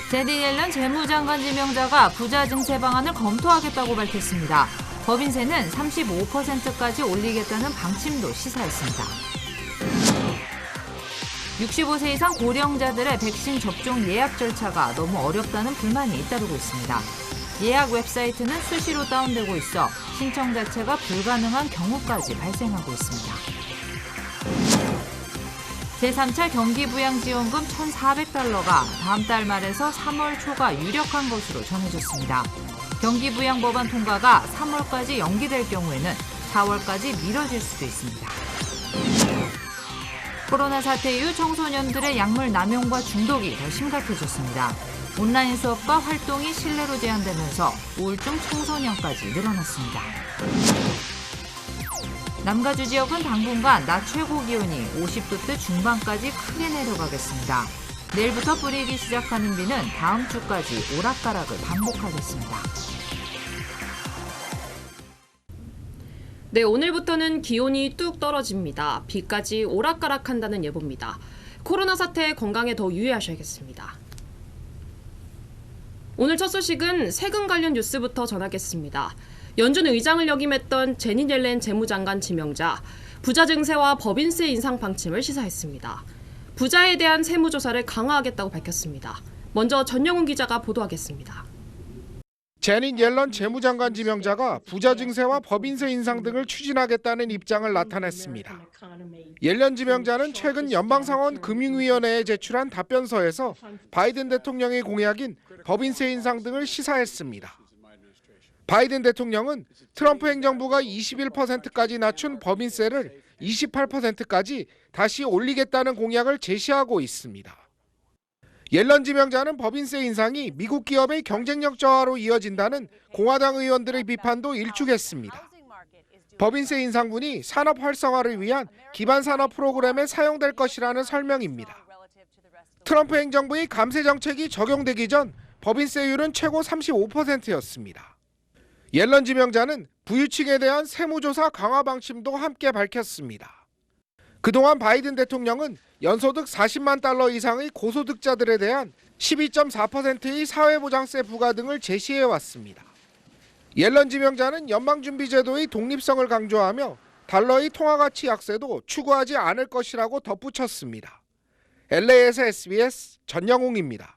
제닛 옐런 재무장관 지명자가 부자 증세 방안을 검토하겠다고 밝혔습니다. 법인세는 35%까지 올리겠다는 방침도 시사했습니다. 65세 이상 고령자들의 백신 접종 예약 절차가 너무 어렵다는 불만이 잇따르고 있습니다. 예약 웹사이트는 수시로 다운되고 있어 신청 자체가 불가능한 경우까지 발생하고 있습니다. 제3차 경기부양지원금 1,400달러가 다음 달 말에서 3월 초가 유력한 것으로 전해졌습니다. 경기부양법안 통과가 3월까지 연기될 경우에는 4월까지 미뤄질 수도 있습니다. 코로나 사태 이후 청소년들의 약물 남용과 중독이 더 심각해졌습니다. 온라인 수업과 활동이 실내로 제한되면서 우울증 청소년까지 늘어났습니다. 남가주 지역은 당분간 낮 최고 기온이 50도대 중반까지 크게 내려가겠습니다. 내일부터 뿌리기 시작하는 비는 다음 주까지 오락가락을 반복하겠습니다. 네, 오늘부터는 기온이 뚝 떨어집니다. 비까지 오락가락한다는 예보입니다. 코로나 사태 건강에 더 유의하셔야겠습니다. 오늘 첫 소식은 세금 관련 뉴스부터 전하겠습니다. 연준 의장을 역임했던 제닛 옐런 재무장관 지명자, 부자 증세와 법인세 인상 방침을 시사했습니다. 부자에 대한 세무조사를 강화하겠다고 밝혔습니다. 먼저 전영훈 기자가 보도하겠습니다. 제닛 옐런 재무장관 지명자가 부자 증세와 법인세 인상 등을 추진하겠다는 입장을 나타냈습니다. 옐런 지명자는 최근 연방상원 금융위원회에 제출한 답변서에서 바이든 대통령의 공약인 법인세 인상 등을 시사했습니다. 바이든 대통령은 트럼프 행정부가 21%까지 낮춘 법인세를 28%까지 다시 올리겠다는 공약을 제시하고 있습니다. 옐런 지명자는 법인세 인상이 미국 기업의 경쟁력 저하로 이어진다는 공화당 의원들의 비판도 일축했습니다. 법인세 인상분이 산업 활성화를 위한 기반 산업 프로그램에 사용될 것이라는 설명입니다. 트럼프 행정부의 감세 정책이 적용되기 전 법인세율은 최고 35%였습니다. 옐런 지명자는 부유층에 대한 세무조사 강화 방침도 함께 밝혔습니다. 그동안 바이든 대통령은 연소득 40만 달러 이상의 고소득자들에 대한 12.4%의 사회보장세 부과 등을 제시해왔습니다. 옐런 지명자는 연방준비제도의 독립성을 강조하며 달러의 통화가치 약세도 추구하지 않을 것이라고 덧붙였습니다. LA에서 SBS 전영웅입니다.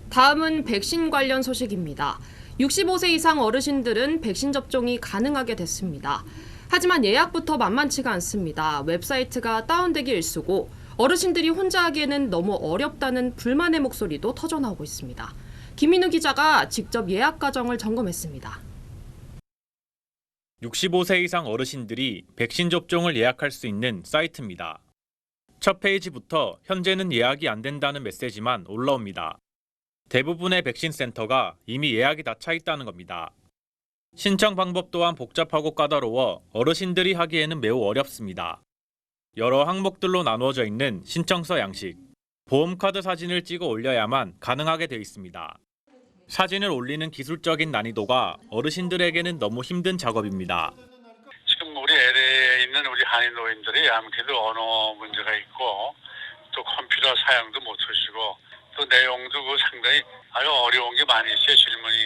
다음은 백신 관련 소식입니다. 65세 이상 어르신들은 백신 접종이 가능하게 됐습니다. 하지만 예약부터 만만치가 않습니다. 웹사이트가 다운되기 일쑤고 어르신들이 혼자 하기에는 너무 어렵다는 불만의 목소리도 터져나오고 있습니다. 김민우 기자가 직접 예약 과정을 점검했습니다. 65세 이상 어르신들이 백신 접종을 예약할 수 있는 사이트입니다. 첫 페이지부터 현재는 예약이 안 된다는 메시지만 올라옵니다. 대부분의 백신 센터가 이미 예약이 다 차 있다는 겁니다. 신청 방법 또한 복잡하고 까다로워 어르신들이 하기에는 매우 어렵습니다. 여러 항목들로 나누어져 있는 신청서 양식, 보험카드 사진을 찍어 올려야만 가능하게 되어 있습니다. 사진을 올리는 기술적인 난이도가 어르신들에게는 너무 힘든 작업입니다. 지금 우리 LA에 있는 우리 한인 노인들이 아무래도 언어 문제가 있고 또 컴퓨터 사용도 못하시고 또 내용도 상당히 아주 어려운 게 많이 있어요, 질문이.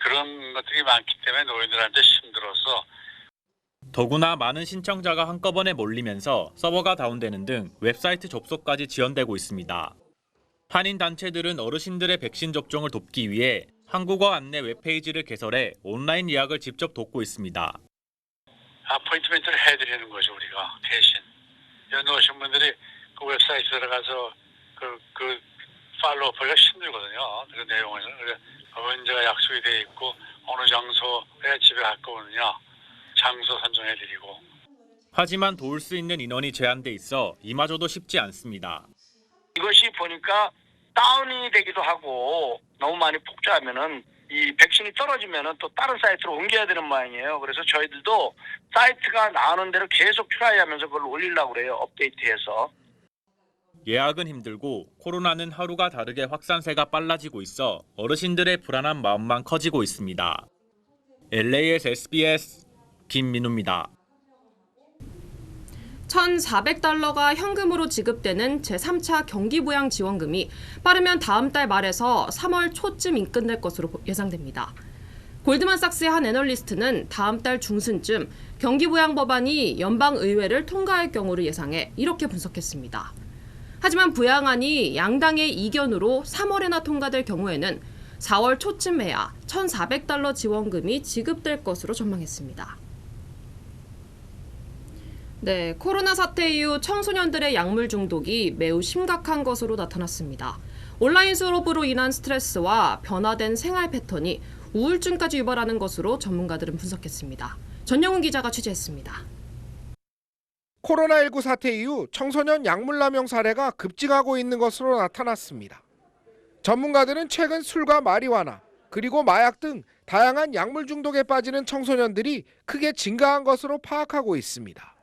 그런 것들이 많기 때문에 노인들한테 힘들어서. 더구나 많은 신청자가 한꺼번에 몰리면서 서버가 다운되는 등 웹사이트 접속까지 지연되고 있습니다. 한인 단체들은 어르신들의 백신 접종을 돕기 위해 한국어 안내 웹페이지를 개설해 온라인 예약을 직접 돕고 있습니다. 어포인트먼트를 해드리는 거죠, 우리가 대신. 여기 오신 분들이 그 웹사이트 들어가서 그 팔로우하기가 힘들거든요. 그 내용을. 언제가 약속이 돼 있고 어느 장소에 집에 가까우느냐 장소 선정해드리고. 하지만 도울 수 있는 인원이 제한돼 있어 이마저도 쉽지 않습니다. 이것이 보니까 다운이 되기도 하고 너무 많이 폭주하면은 이 백신이 떨어지면은 또 다른 사이트로 옮겨야 되는 모양이에요. 그래서 저희들도 사이트가 나오는 대로 계속 트라이하면서 그걸 올리려고 그래요. 업데이트해서. 예약은 힘들고 코로나는 하루가 다르게 확산세가 빨라지고 있어 어르신들의 불안한 마음만 커지고 있습니다. LA에서 SBS 김민우입니다. $1,400가 현금으로 지급되는 제3차 경기부양지원금이 빠르면 다음 달 말에서 3월 초쯤 입금될 것으로 예상됩니다. 골드만삭스의 한 애널리스트는 다음 달 중순쯤 경기부양 법안이 연방의회를 통과할 경우를 예상해 이렇게 분석했습니다. 하지만 부양안이 양당의 이견으로 3월에나 통과될 경우에는 4월 초쯤에야 $1,400 지원금이 지급될 것으로 전망했습니다. 네, 코로나 사태 이후 청소년들의 약물 중독이 매우 심각한 것으로 나타났습니다. 온라인 수업으로 인한 스트레스와 변화된 생활 패턴이 우울증까지 유발하는 것으로 전문가들은 분석했습니다. 전영훈 기자가 취재했습니다. 코로나19 사태 이후 청소년 약물 남용 사례가 급증하고 있는 것으로 나타났습니다. 전문가들은 최근 술과 마리화나 그리고 마약 등 다양한 약물 중독에 빠지는 청소년들이 크게 증가한 것으로 파악하고 있습니다.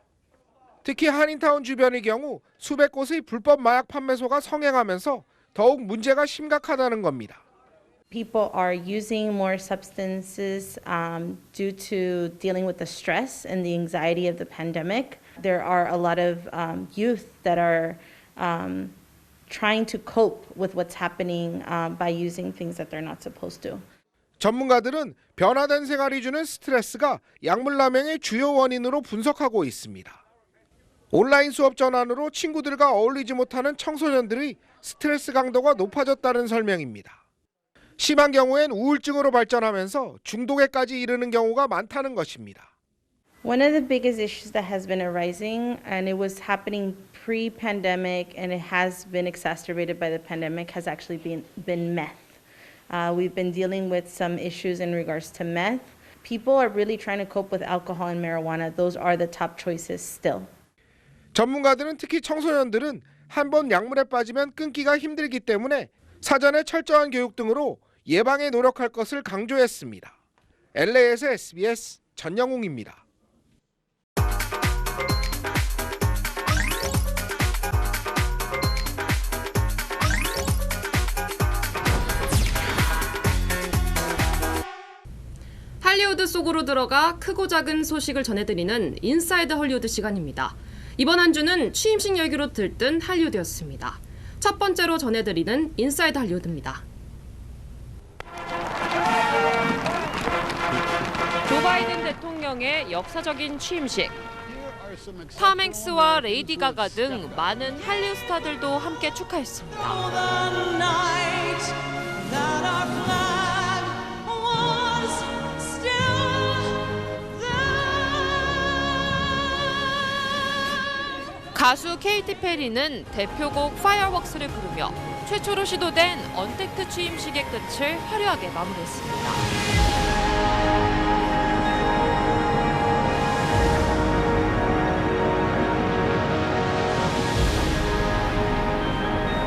특히 한인타운 주변의 경우 수백 곳의 불법 마약 판매소가 성행하면서 더욱 문제가 심각하다는 겁니다. People are using more substances due to dealing with the stress and the anxiety of the pandemic. There are a lot of youth that are trying to cope with what's happening by using things that they're not supposed to. 전문가들은 변화된 생활이 주는 스트레스가 약물 남용의 주요 원인으로 분석하고 있습니다. 온라인 수업 전환으로 친구들과 어울리지 못하는 청소년들의 스트레스 강도가 높아졌다는 설명입니다. 심한 경우엔 우울증으로 발전하면서 중독에까지 이르는 경우가 많다는 것입니다. One of the biggest issues that has been arising, and it was happening pre-pandemic and it has been exacerbated by the pandemic, has actually been meth. We've been dealing with some issues in regards to meth. People are really trying to cope with alcohol and marijuana. Those are the top choices still. 전문가들은 특히 청소년들은 한번 약물에 빠지면 끊기가 힘들기 때문에 사전에 철저한 교육 등으로 예방에 노력할 것을 강조했습니다. LA에서 SBS 전영웅입니다. 할리우드 속으로 들어가 크고 작은 소식을 전해드리는 인사이드 헐리우드 시간입니다. 이번 한 주는 취임식 열기로 들뜬 할리우드였습니다. 첫 번째로 전해드리는 인사이드 할리우드입니다. 조 바이든 대통령의 역사적인 취임식. 톰 행스와 레이디 가가 등 많은 한류 스타들도 함께 축하했습니다. 가수 케이티 페리는 대표곡 파이어웍스를 부르며 최초로 시도된 언택트 취임식의 끝을 화려하게 마무리했습니다.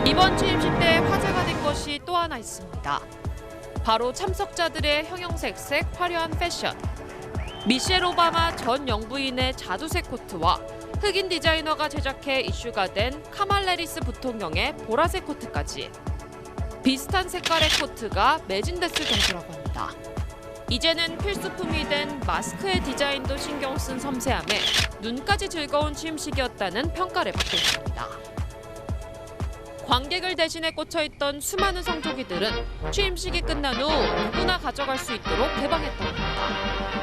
이번 취임식 때 화제가 된 것이 또 하나 있습니다. 바로 참석자들의 형형색색 화려한 패션. 미셸 오바마 전 영부인의 자두색 코트와 흑인 디자이너가 제작해 이슈가 된 카말라 해리스 부통령의 보라색 코트까지. 비슷한 색깔의 코트가 매진됐을 정도라고 합니다. 이제는 필수품이 된 마스크의 디자인도 신경 쓴 섬세함에 눈까지 즐거운 취임식이었다는 평가를 받고 있습니다. 관객을 대신해 꽂혀있던 수많은 성조기들은 취임식이 끝난 후 누구나 가져갈 수 있도록 개방했다고 합니다.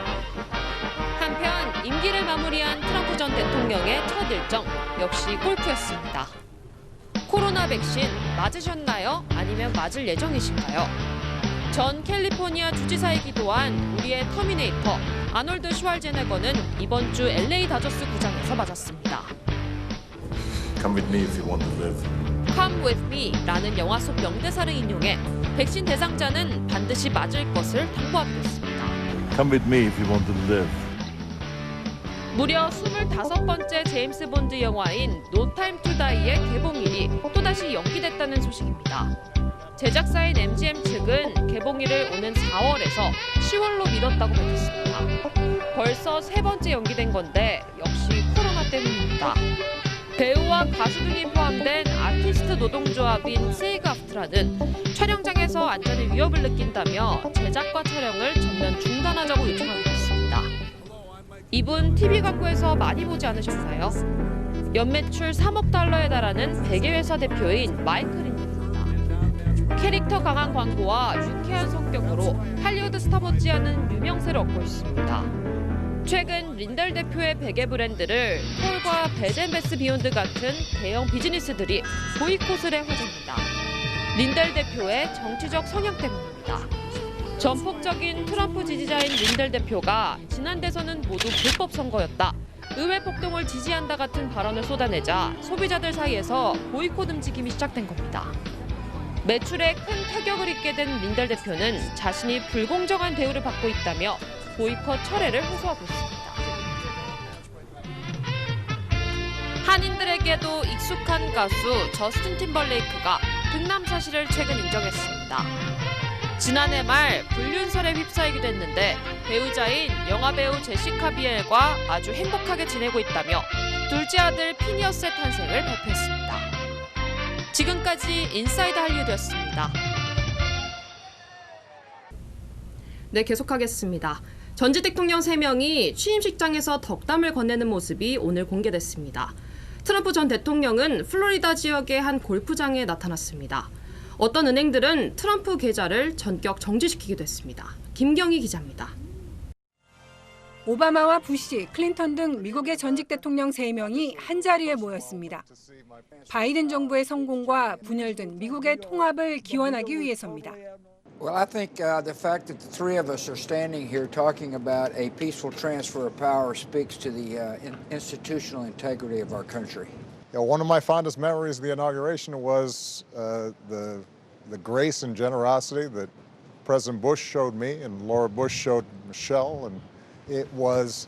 한편 임기를 마무리한 트럼프 전 대통령의 첫 일정 역시 골프였습니다. 코로나 백신 맞으셨나요? 아니면 맞을 예정이신가요? 전 캘리포니아 주지사이기도 한 우리의 터미네이터 아놀드 슈왈제네거는 이번 주 LA 다저스 구장에서 맞았습니다. Come with me if you want to live. Come with me라는 영화 속 명대사를 인용해 백신 대상자는 반드시 맞을 것을 당부하기도 했습니다. Come with me if you want to live. 무려 25번째 제임스 본드 영화인 No Time to Die의 개봉일이 또다시 연기됐다는 소식입니다. 제작사인 MGM 측은 개봉일을 오는 4월에서 10월로 미뤘다고 밝혔습니다. 벌써 세 번째 연기된 건데 역시 코로나 때문입니다. 배우와 가수 등이 포함된 아티스트 노동조합인 세이그아프트라는 촬영장에서 안전에 위협을 느낀다며 제작과 촬영을 전면 중단하자고 요청하기도 했습니다. 이분 TV 광고에서 많이 보지 않으셨나요? 연매출 3억 달러에 달하는 베개회사 대표인 마이클 린입니다. 캐릭터 강한 광고와 유쾌한 성격으로 할리우드 스타 못지않은 유명세를 얻고 있습니다. 최근 린델 대표의 베개 브랜드를 폴과 베드앤베스 비욘드 같은 대형 비즈니스들이 보이콧을 해 화제입니다. 린델 대표의 정치적 성향 때문입니다. 전폭적인 트럼프 지지자인 린델 대표가 지난 대선은 모두 불법 선거였다, 의회 폭동을 지지한다 같은 발언을 쏟아내자 소비자들 사이에서 보이콧 움직임이 시작된 겁니다. 매출에 큰 타격을 입게 된 린델 대표는 자신이 불공정한 대우를 받고 있다며 보이콧 철회를 호소하고 있습니다. 한인들에게도 익숙한 가수 저스틴 팀벌레이크가 등남 사실을 최근 인정했습니다. 지난해 말 불륜설에 휩싸이기도 했는데 배우자인 영화배우 제시카 비엘과 아주 행복하게 지내고 있다며 둘째 아들 피니어스의 탄생을 발표했습니다. 지금까지 인사이드 할리우드였습니다. 네, 계속하겠습니다. 전직 대통령 3명이 취임식장에서 덕담을 건네는 모습이 오늘 공개됐습니다. 트럼프 전 대통령은 플로리다 지역의 한 골프장에 나타났습니다. 어떤 은행들은 트럼프 계좌를 전격 정지시키기도 했습니다. 김경희 기자입니다. 오바마와 부시, 클린턴 등 미국의 전직 대통령 3명이 한자리에 모였습니다. 바이든 정부의 성공과 분열된 미국의 통합을 기원하기 위해서입니다. Well, I think the fact that the three of us are standing here talking about a peaceful transfer of power speaks to the institutional integrity of our country. Yeah, one of my fondest memories of the inauguration was the grace and generosity that President Bush showed me and Laura Bush showed Michelle, and it was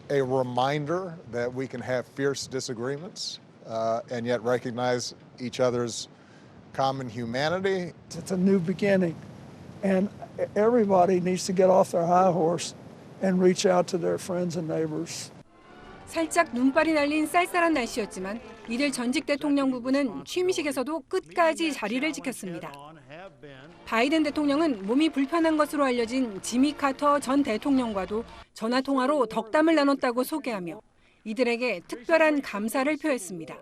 a reminder that we can have fierce disagreements and yet recognize each other's common humanity. It's a new beginning. And everybody needs to get off their high horse and reach out to their friends and neighbors. 살짝 눈발이 날린 쌀쌀한 날씨였지만 이들 전직 대통령 부부는 취임식에서도 끝까지 자리를 지켰습니다. 바이든 대통령은 몸이 불편한 것으로 알려진 지미 카터 전 대통령과도 전화통화로 덕담을 나눴다고 소개하며 이들에게 특별한 감사를 표했습니다.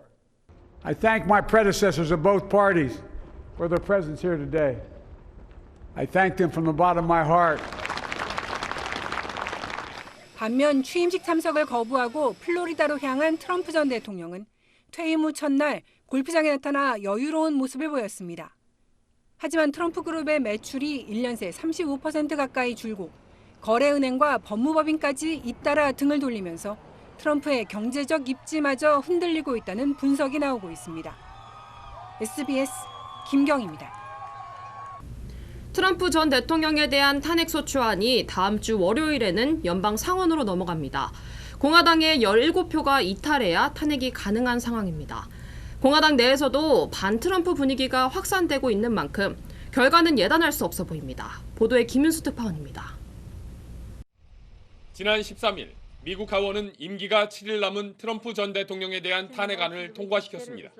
I thank my predecessors of both parties for their presence here today. I thank them from the bottom of my heart. 반면 취임식 참석을 거부하고 플로리다로 향한 트럼프 전 대통령은 퇴임 후 첫날 골프장에 나타나 여유로운 모습을 보였습니다. 하지만 트럼프 그룹의 매출이 1년 새 35% 가까이 줄고 거래은행과 법무법인까지 잇따라 등을 돌리면서 트럼프의 경제적 입지마저 흔들리고 있다는 분석이 나오고 있습니다. SBS 김경희입니다. 트럼프 전 대통령에 대한 탄핵소추안이 다음 주 월요일에는 연방 상원으로 넘어갑니다. 공화당의 17표가 이탈해야 탄핵이 가능한 상황입니다. 공화당 내에서도 반트럼프 분위기가 확산되고 있는 만큼 결과는 예단할 수 없어 보입니다. 보도에 김윤수 특파원입니다. 지난 13일 미국 하원은 임기가 7일 남은 트럼프 전 대통령에 대한 탄핵안을 통과시켰습니다.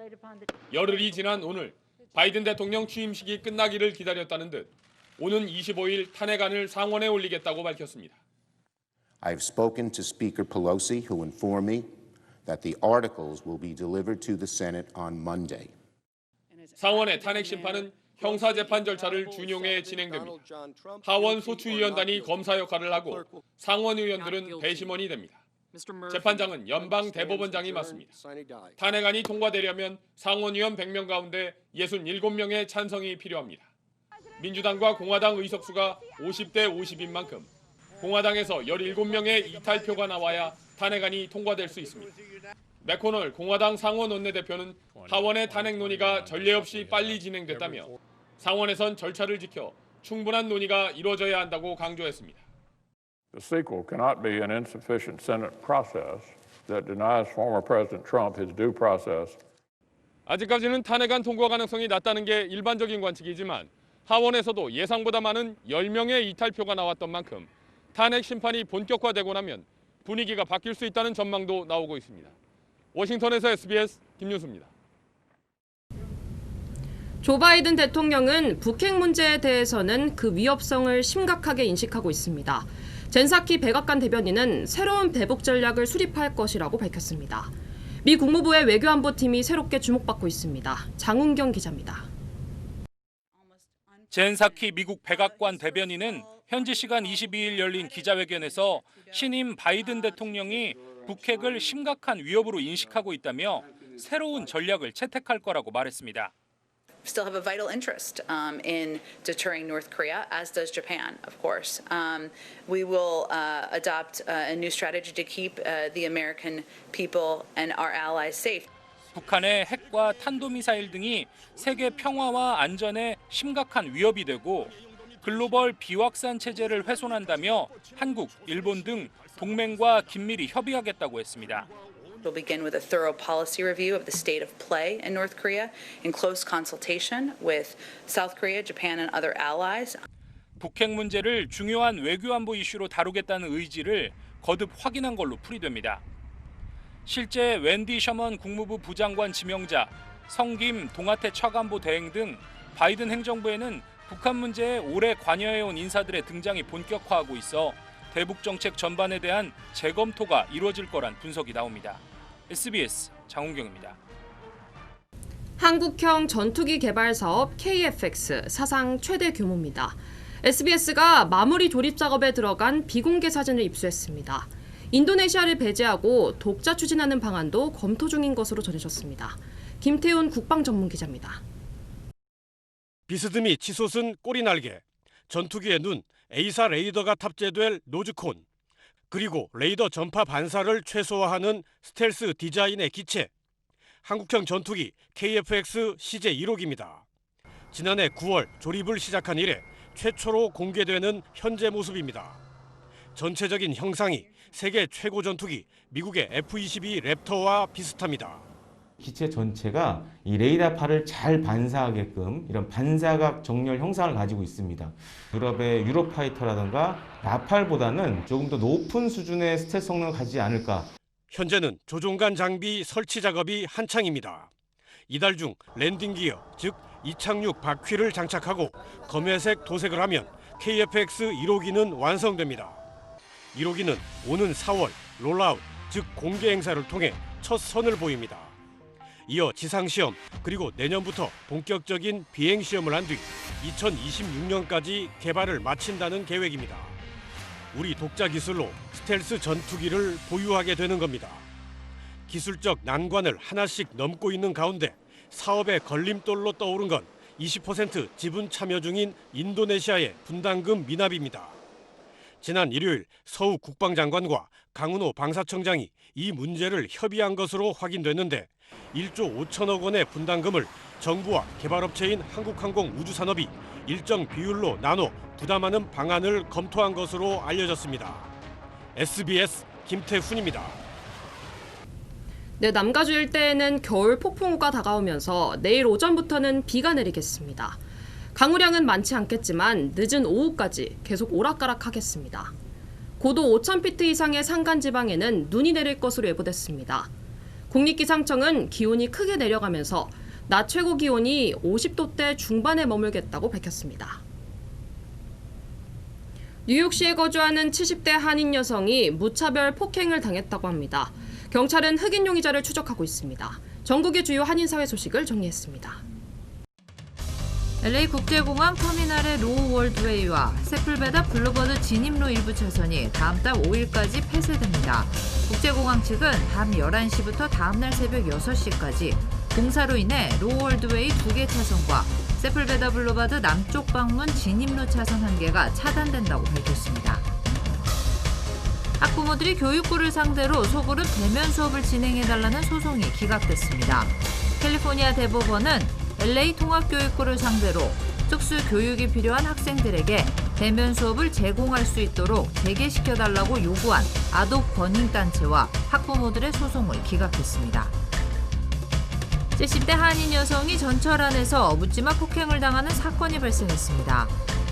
열흘이 지난 오늘 바이든 대통령 취임식이 끝나기를 기다렸다는 듯 오는 25일 탄핵안을 상원에 올리겠다고 밝혔습니다. I've spoken to Speaker Pelosi, who informed me that the articles will be delivered to the Senate on Monday. 상원의 탄핵 심판은 형사재판 절차를 준용해 진행됩니다. 하원 소추위원단이 검사 역할을 하고 상원 의원들은 배심원이 됩니다. 재판장은 연방 대법원장이 맡습니다. 탄핵안이 통과되려면 상원의원 100명 가운데 67명의 찬성이 필요합니다. 민주당과 공화당 의석수가 50대 50인 만큼 공화당에서 17명의 이탈표가 나와야 탄핵안이 통과될 수 있습니다. 맥코널 공화당 상원 원내대표는 하원의 탄핵 논의가 전례 없이 빨리 진행됐다며 상원에선 절차를 지켜 충분한 논의가 이루어져야 한다고 강조했습니다. The sequel cannot be an insufficient Senate process that denies former President Trump his due process. 아직까지는 탄핵안 통과 가능성이 낮다는 게 일반적인 관측이지만 하원에서도 예상보다 많은 10명의 이탈표가 나왔던 만큼 탄핵 심판이 본격화되고 나면 분위기가 바뀔 수 있다는 전망도 나오고 있습니다. 워싱턴에서 SBS 김윤수입니다. 조 바이든 대통령은 북핵 문제에 대해서는 그 위협성을 심각하게 인식하고 있습니다. 젠사키 백악관 대변인은 새로운 대북 전략을 수립할 것이라고 밝혔습니다. 미 국무부의 외교안보팀이 새롭게 주목받고 있습니다. 장훈경 기자입니다. 젠 사키 미국 백악관 대변인은 현지 시간 22일 열린 기자회견에서 신임 바이든 대통령이 북핵을 심각한 위협으로 인식하고 있다며 새로운 전략을 채택할 거라고 말했습니다. Still have a vital interest in deterring North Korea, as does Japan, of course. We will adopt a new strategy to keep the American people and our allies safe. 북한의 핵과 탄도미사일 등이 세계 평화와 안전에 심각한 위협이 되고 글로벌 비확산 체제를 훼손한다며 한국, 일본 등 동맹과 긴밀히 협의하겠다고 했습니다. We'll begin with a thorough policy review of the state of play in North Korea in close consultation with South Korea, Japan, and other allies. 북핵 문제를 중요한 외교안보 이슈로 다루겠다는 의지를 거듭 확인한 걸로 풀이됩니다. 실제 웬디 셔먼 국무부 부장관 지명자, 성김 동아태 차관보 대행 등 바이든 행정부에는 북한 문제에 오래 관여해온 인사들의 등장이 본격화하고 있어 대북 정책 전반에 대한 재검토가 이루어질 거란 분석이 나옵니다. SBS 장훈경입니다. 한국형 전투기 개발 사업 KF-X 사상 최대 규모입니다. SBS가 마무리 조립 작업에 들어간 비공개 사진을 입수했습니다. 인도네시아를 배제하고 독자 추진하는 방안도 검토 중인 것으로 전해졌습니다. 김태훈 국방전문기자입니다. 비스듬히 치솟은 꼬리날개, 전투기의 눈, A사 레이더가 탑재될 노즈콘, 그리고 레이더 전파 반사를 최소화하는 스텔스 디자인의 기체, 한국형 전투기 KF-X CJ 1호기입니다. 지난해 9월 조립을 시작한 이래 최초로 공개되는 현재 모습입니다. 전체적인 형상이 세계 최고 전투기 미국의 F-22 랩터와 비슷합니다. 기체 전체가 이 레이더파를 잘 반사하게끔 이런 반사각 정렬 형상을 가지고 있습니다. 유럽의 유로파이터라든가 라팔보다는 조금 더 높은 수준의 스텔스 성능을 가지지 않을까. 현재는 조종관 장비 설치 작업이 한창입니다. 이달 중 랜딩 기어, 즉 이착륙 바퀴를 장착하고 검회색 도색을 하면 KF-X 1호기는 완성됩니다. 1호기는 오는 4월 롤아웃, 즉 공개 행사를 통해 첫 선을 보입니다. 이어 지상시험 그리고 내년부터 본격적인 비행시험을 한 뒤 2026년까지 개발을 마친다는 계획입니다. 우리 독자 기술로 스텔스 전투기를 보유하게 되는 겁니다. 기술적 난관을 하나씩 넘고 있는 가운데 사업의 걸림돌로 떠오른 건 20% 지분 참여 중인 인도네시아의 분담금 미납입니다. 지난 일요일 서욱 국방장관과 강은호 방사청장이 이 문제를 협의한 것으로 확인됐는데 1조 5천억 원의 분담금을 정부와 개발업체인 한국항공우주산업이 일정 비율로 나눠 부담하는 방안을 검토한 것으로 알려졌습니다. SBS 김태훈입니다. 네, 남가주 일대에는 겨울 폭풍우가 다가오면서 내일 오전부터는 비가 내리겠습니다. 강우량은 많지 않겠지만 늦은 오후까지 계속 오락가락하겠습니다. 고도 5,000피트 이상의 산간지방에는 눈이 내릴 것으로 예보됐습니다. 국립기상청은 기온이 크게 내려가면서 낮 최고 기온이 50도대 중반에 머물겠다고 밝혔습니다. 뉴욕시에 거주하는 70대 한인 여성이 무차별 폭행을 당했다고 합니다. 경찰은 흑인 용의자를 추적하고 있습니다. 전국의 주요 한인사회 소식을 정리했습니다. LA 국제공항 터미널의 로우 월드웨이와 세플베다 블루버드 진입로 일부 차선이 다음 달 5일까지 폐쇄됩니다. 국제공항 측은 밤 11시부터 다음 날 새벽 6시까지 공사로 인해 로우 월드웨이 2개 차선과 세플베다 블루버드 남쪽 방문 진입로 차선 1개가 차단된다고 밝혔습니다. 학부모들이 교육부를 상대로 소그룹 대면 수업을 진행해달라는 소송이 기각됐습니다. 캘리포니아 대법원은 LA 통합교육부를 상대로 특수 교육이 필요한 학생들에게 대면 수업을 제공할 수 있도록 재개시켜달라고 요구한 아동 권익단체와 학부모들의 소송을 기각했습니다. 70대 한인 여성이 전철 안에서 묻지마 폭행을 당하는 사건이 발생했습니다.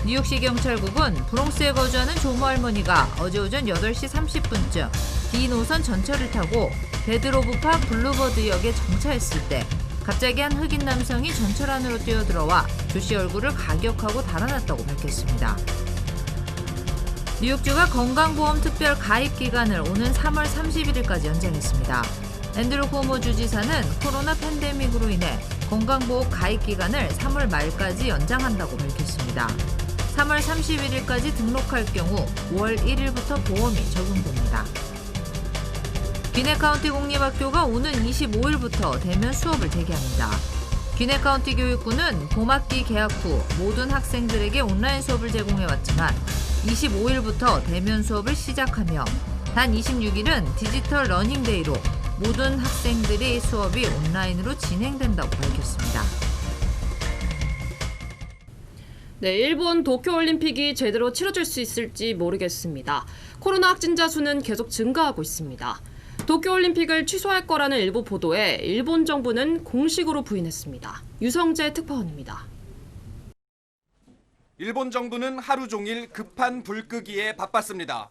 뉴욕시 경찰국은 브롱스에 거주하는 조모 할머니가 어제 오전 8시 30분쯤 D 노선 전철을 타고 베드로브파 블루버드역에 정차했을 때 갑자기 한 흑인 남성이 전철 안으로 뛰어들어와 조 씨 얼굴을 가격하고 달아났다고 밝혔습니다. 뉴욕주가 건강보험 특별 가입 기간을 오는 3월 31일까지 연장했습니다. 앤드루 코모 주지사는 코로나 팬데믹으로 인해 건강보험 가입 기간을 3월 말까지 연장한다고 밝혔습니다. 3월 31일까지 등록할 경우 5월 1일부터 보험이 적용됩니다. 귀네카운티 공립학교가 오는 25일부터 대면 수업을 재개합니다. 귀네카운티 교육부는 봄학기 개학 후 모든 학생들에게 온라인 수업을 제공해왔지만 25일부터 대면 수업을 시작하며 단 26일은 디지털 러닝데이로 모든 학생들의 수업이 온라인으로 진행된다고 밝혔습니다. 네, 일본 도쿄올림픽이 제대로 치러질 수 있을지 모르겠습니다. 코로나 확진자 수는 계속 증가하고 있습니다. 도쿄올림픽을 취소할 거라는 일부 보도에 일본 정부는 공식으로 부인했습니다. 유성재 특파원입니다. 일본 정부는 하루 종일 급한 불 끄기에 바빴습니다.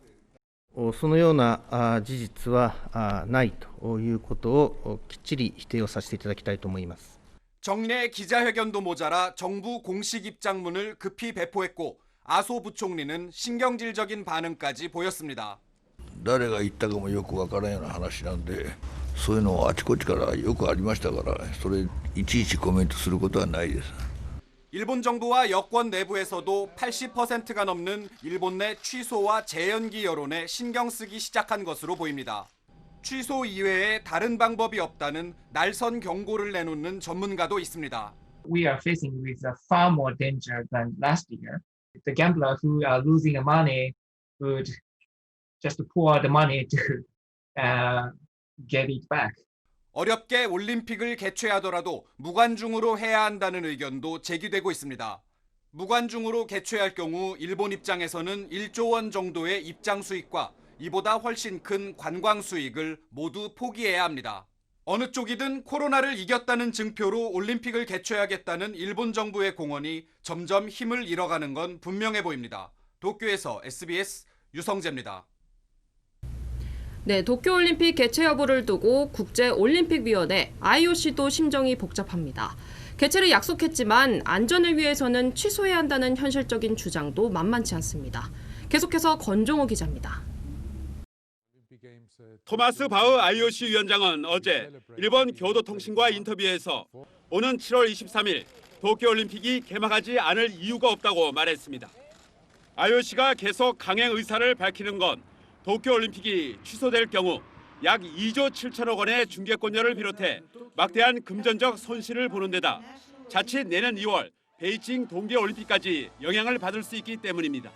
そのような事実はないということをきっちり否定をさせていただきたいと思います。 정례 기자회견도 모자라 정부 공식 입장문을 급히 배포했고 아소 부총리는 신경질적인 반응까지 보였습니다. 誰が言ったかもよくわからんような話なんで、そういうのはあちこちからよくありましたから、それいちいちコメントすることはないです。 일본 정부와 여권 내부에서도 80%가 넘는 일본 내 취소와 재연기 여론에 신경 쓰기 시작한 것으로 보입니다. 취소 이외에 다른 방법이 없다는 날선 경고를 내놓는 전문가도 있습니다. We are facing with far more danger than last year. The gambler who are losing money would just pour the money to get it back. 어렵게 올림픽을 개최하더라도 무관중으로 해야 한다는 의견도 제기되고 있습니다. 무관중으로 개최할 경우 일본 입장에서는 1조 원 정도의 입장 수익과 이보다 훨씬 큰 관광 수익을 모두 포기해야 합니다. 어느 쪽이든 코로나를 이겼다는 증표로 올림픽을 개최하겠다는 일본 정부의 공언이 점점 힘을 잃어가는 건 분명해 보입니다. 도쿄에서 SBS 유성재입니다. 네, 도쿄올림픽 개최 여부를 두고 국제올림픽위원회 IOC도 심정이 복잡합니다. 개최를 약속했지만 안전을 위해서는 취소해야 한다는 현실적인 주장도 만만치 않습니다. 계속해서 권종호 기자입니다. 토마스 바흐 IOC 위원장은 어제 일본 교도통신과 인터뷰에서 오는 7월 23일 도쿄올림픽이 개막하지 않을 이유가 없다고 말했습니다. IOC가 계속 강행 의사를 밝히는 건 도쿄올림픽이 취소될 경우 약 2조 7천억 원의 중계권료를 비롯해 막대한 금전적 손실을 보는 데다 자칫 내년 2월 베이징 동계올림픽까지 영향을 받을 수 있기 때문입니다.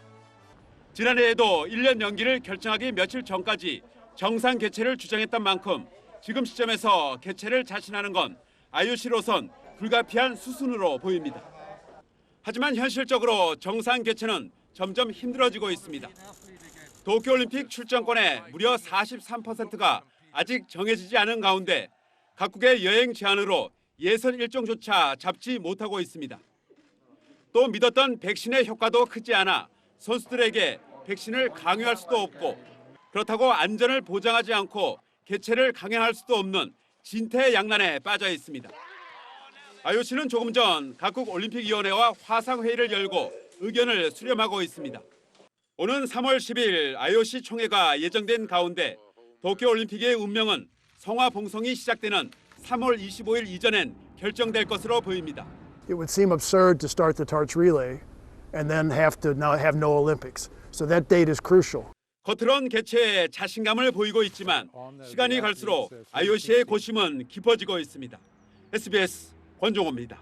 지난해에도 1년 연기를 결정하기 며칠 전까지 정상 개최를 주장했던 만큼 지금 시점에서 개최를 자신하는 건 IOC로선 불가피한 수순으로 보입니다. 하지만 현실적으로 정상 개최는 점점 힘들어지고 있습니다. 도쿄올림픽 출전권의 무려 43%가 아직 정해지지 않은 가운데 각국의 여행 제한으로 예선 일정조차 잡지 못하고 있습니다. 또 믿었던 백신의 효과도 크지 않아 선수들에게 백신을 강요할 수도 없고 그렇다고 안전을 보장하지 않고 개최를 강행할 수도 없는 진퇴양난에 빠져 있습니다. IOC는 조금 전 각국 올림픽위원회와 화상회의를 열고 의견을 수렴하고 있습니다. 오는 3월 10일 IOC 총회가 예정된 가운데 도쿄올림픽의 운명은 성화봉송이 시작되는 3월 25일 이전엔 결정될 것으로 보입니다. It would seem absurd to start the torch relay and then have to now have no Olympics. So that date is crucial. 겉으론 개최에 자신감을 보이고 있지만 시간이 갈수록 IOC의 고심은 깊어지고 있습니다. SBS 권종호입니다.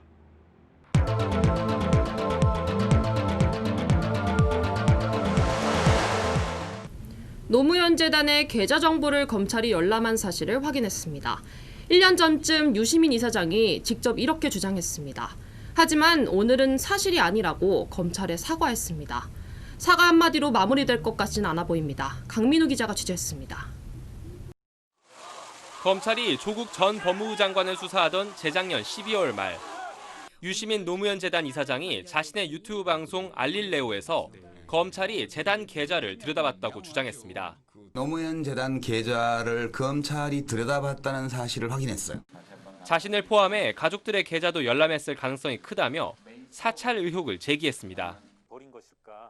노무현 재단의 계좌 정보를 검찰이 열람한 사실을 확인했습니다. 1년 전쯤 유시민 이사장이 직접 이렇게 주장했습니다. 하지만 오늘은 사실이 아니라고 검찰에 사과했습니다. 사과 한마디로 마무리될 것 같진 않아 보입니다. 강민우 기자가 취재했습니다. 검찰이 조국 전 법무부 장관을 수사하던 재작년 12월 말 유시민 노무현 재단 이사장이 자신의 유튜브 방송 알릴레오에서 검찰이 재단 계좌를 들여다봤다고 주장했습니다. 노무현 재단 계좌를 검찰이 들여다봤다는 사실을 확인했어요. 자신을 포함해 가족들의 계좌도 열람했을 가능성이 크다며 사찰 의혹을 제기했습니다.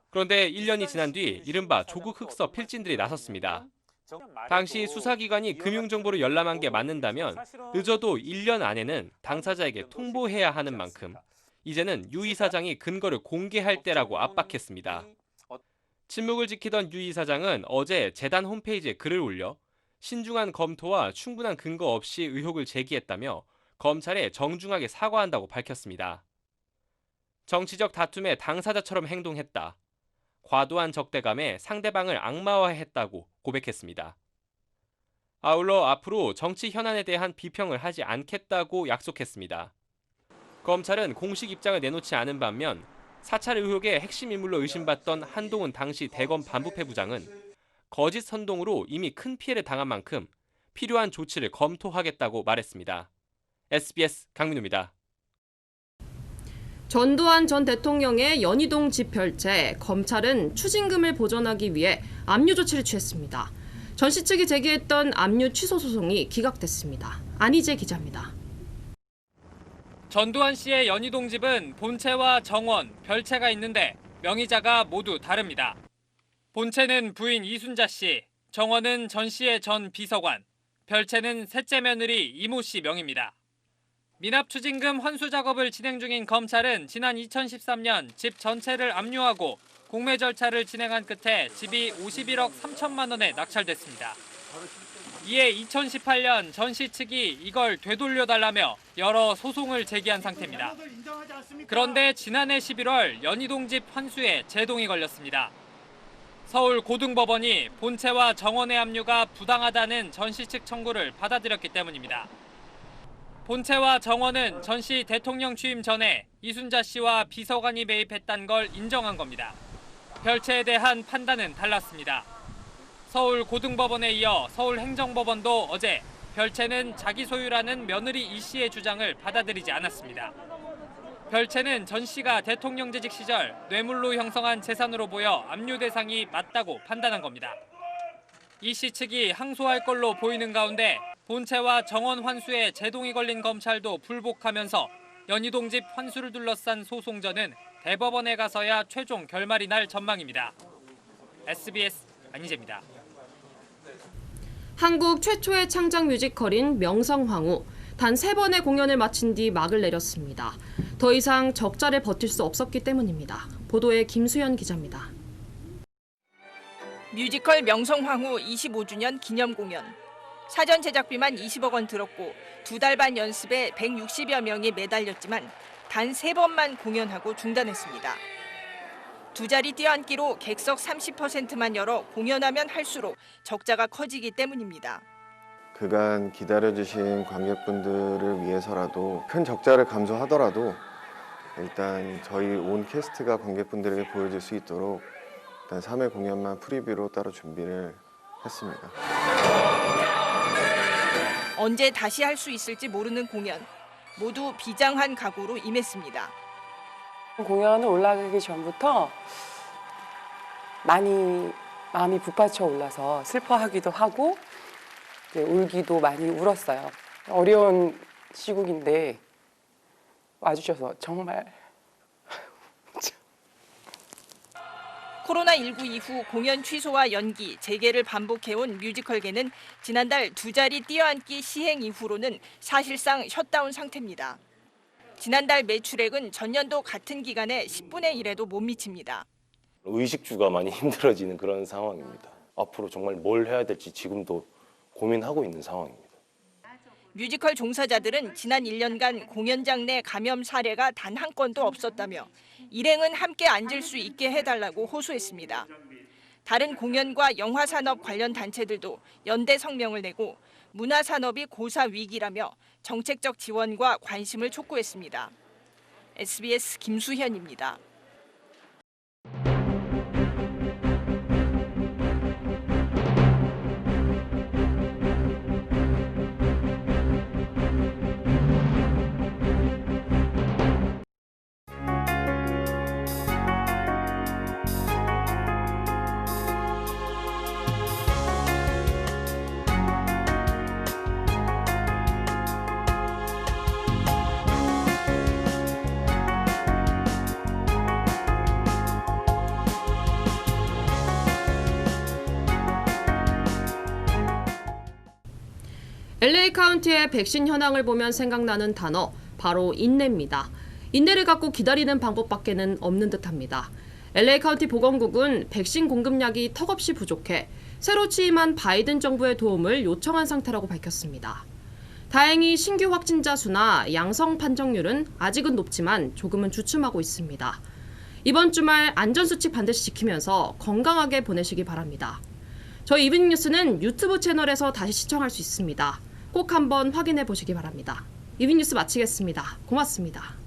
그런데 1년이 지난 뒤 이른바 조국 흑서 필진들이 나섰습니다. 당시 수사기관이 금융정보를 열람한 게 맞는다면 늦어도 1년 안에는 당사자에게 통보해야 하는 만큼 이제는 유 이사장이 근거를 공개할 때라고 압박했습니다. 침묵을 지키던 유 이사장은 어제 재단 홈페이지에 글을 올려 신중한 검토와 충분한 근거 없이 의혹을 제기했다며 검찰에 정중하게 사과한다고 밝혔습니다. 정치적 다툼에 당사자처럼 행동했다. 과도한 적대감에 상대방을 악마화했다고 고백했습니다. 아울러 앞으로 정치 현안에 대한 비평을 하지 않겠다고 약속했습니다. 검찰은 공식 입장을 내놓지 않은 반면 사찰 의혹의 핵심 인물로 의심받던 한동훈 당시 대검 반부패 부장은 거짓 선동으로 이미 큰 피해를 당한 만큼 필요한 조치를 검토하겠다고 말했습니다. SBS 강민우입니다. 전두환 전 대통령의 연희동 집 별채, 검찰은 추징금을 보전하기 위해 압류 조치를 취했습니다. 전 씨 측이 제기했던 압류 취소 소송이 기각됐습니다. 안희재 기자입니다. 전두환 씨의 연희동 집은 본체와 정원, 별채가 있는데 명의자가 모두 다릅니다. 본체는 부인 이순자 씨, 정원은 전 씨의 전 비서관, 별채는 셋째 며느리 이모 씨 명의입니다. 미납 추징금 환수 작업을 진행 중인 검찰은 지난 2013년 집 전체를 압류하고 공매 절차를 진행한 끝에 집이 51억 3천만 원에 낙찰됐습니다. 이에 2018년 전 씨 측이 이걸 되돌려달라며 여러 소송을 제기한 상태입니다. 그런데 지난해 11월 연희동 집 환수에 제동이 걸렸습니다. 서울 고등법원이 본체와 정원의 압류가 부당하다는 전 씨 측 청구를 받아들였기 때문입니다. 본체와 정원은 전 씨 대통령 취임 전에 이순자 씨와 비서관이 매입했다는 걸 인정한 겁니다. 별채에 대한 판단은 달랐습니다. 서울 고등법원에 이어 서울행정법원도 어제 별채는 자기 소유라는 며느리 이 씨의 주장을 받아들이지 않았습니다. 별채는 전 씨가 대통령 재직 시절 뇌물로 형성한 재산으로 보여 압류 대상이 맞다고 판단한 겁니다. 이 씨 측이 항소할 걸로 보이는 가운데 본체와 정원 환수에 제동이 걸린 검찰도 불복하면서 연희동 집 환수를 둘러싼 소송전은 대법원에 가서야 최종 결말이 날 전망입니다. SBS 안희재입니다. 한국 최초의 창작 뮤지컬인 명성황후. 단 3번의 공연을 마친 뒤 막을 내렸습니다. 더 이상 적자를 버틸 수 없었기 때문입니다. 보도에 김수연 기자입니다. 뮤지컬 명성황후 25주년 기념 공연. 사전 제작비만 20억 원 들었고 2달 반 연습에 160여 명이 매달렸지만 단 3번만 공연하고 중단했습니다. 두 자리 뛰어앉기로 객석 30%만 열어 공연하면 할수록 적자가 커지기 때문입니다. 그간 기다려주신 관객분들을 위해서라도 큰 적자를 감수하더라도 일단 저희 온 캐스트가 관객분들에게 보여줄 수 있도록 일단 3회 공연만 프리뷰로 따로 준비를 했습니다. 언제 다시 할 수 있을지 모르는 공연. 모두 비장한 각오로 임했습니다. 공연을 올라가기 전부터 많이 마음이 북받쳐 올라서 슬퍼하기도 하고 울기도 많이 울었어요. 어려운 시국인데 와주셔서 정말 코로나19 이후 공연 취소와 연기, 재개를 반복해온 뮤지컬계는 지난달 두 자리 뛰어앉기 시행 이후로는 사실상 셧다운 상태입니다. 지난달 매출액은 전년도 같은 기간에 10분의 1에도 못 미칩니다. 의식주가 많이 힘들어지는 그런 상황입니다. 앞으로 정말 뭘 해야 될지 지금도 고민하고 있는 상황입니다. 뮤지컬 종사자들은 지난 1년간 공연장 내 감염 사례가 단 한 건도 없었다며 일행은 함께 앉을 수 있게 해달라고 호소했습니다. 다른 공연과 영화산업 관련 단체들도 연대 성명을 내고 문화산업이 고사 위기라며 정책적 지원과 관심을 촉구했습니다. SBS 김수현입니다. LA 카운티의 백신 현황을 보면 생각나는 단어 바로 인내입니다. 인내를 갖고 기다리는 방법밖에는 없는 듯합니다. LA 카운티 보건국은 백신 공급량이 턱없이 부족해 새로 취임한 바이든 정부의 도움을 요청한 상태라고 밝혔습니다. 다행히 신규 확진자 수나 양성 판정률은 아직은 높지만 조금은 주춤하고 있습니다. 이번 주말 안전수칙 반드시 지키면서 건강하게 보내시기 바랍니다. 저희 이브닝 뉴스는 유튜브 채널에서 다시 시청할 수 있습니다. 꼭 한번 확인해 보시기 바랍니다. 이브닝 뉴스 마치겠습니다. 고맙습니다.